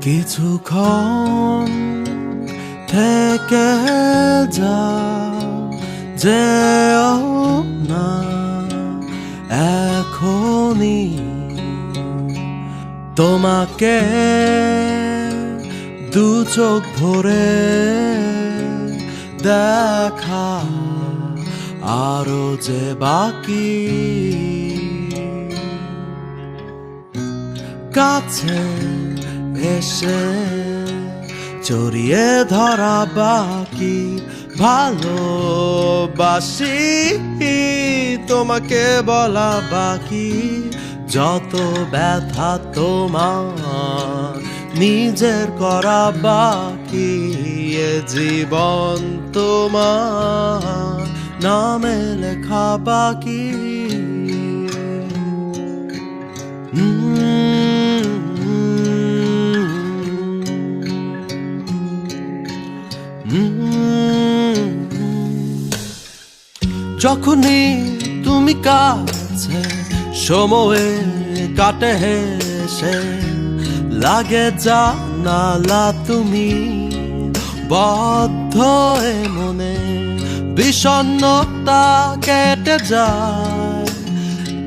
কিছুক্ষণ থেকে যাও, যেও না এখনই, তোমাকে দু চোখ ভরে দেখা আরো যে বাকি, কাছে এসে জড়িয়ে ধরা বাকি, ভালোবাসি তোমাকে বলা বাকি, যত ব্যথা তোমার নিজের করা বাকি, এ জীবন তোমার নামে লেখা বাকি। যখনই তুমি কাছে, সময়ে কাটে হেসে, লাগে জানালা তুমি বদ্ধ এ মনে, বিষণ্ণতা কেটে যায়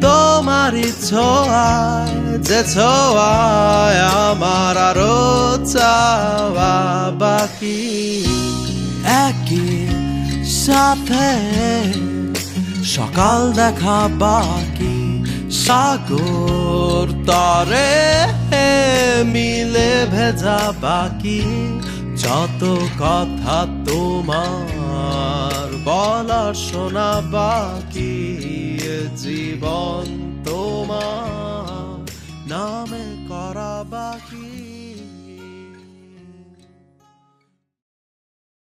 তোমারই ছোঁয়ায়, যে ছোঁয়ায় আমার আরো চাওয়া বাকি, একই সাথে সকাল দেখা বাকি, সাগর তরে মিলে ভেজা বাকি, যত কথা তোমার বলার শোনা বাকি, জীবন তোমার নামে করা বাকি।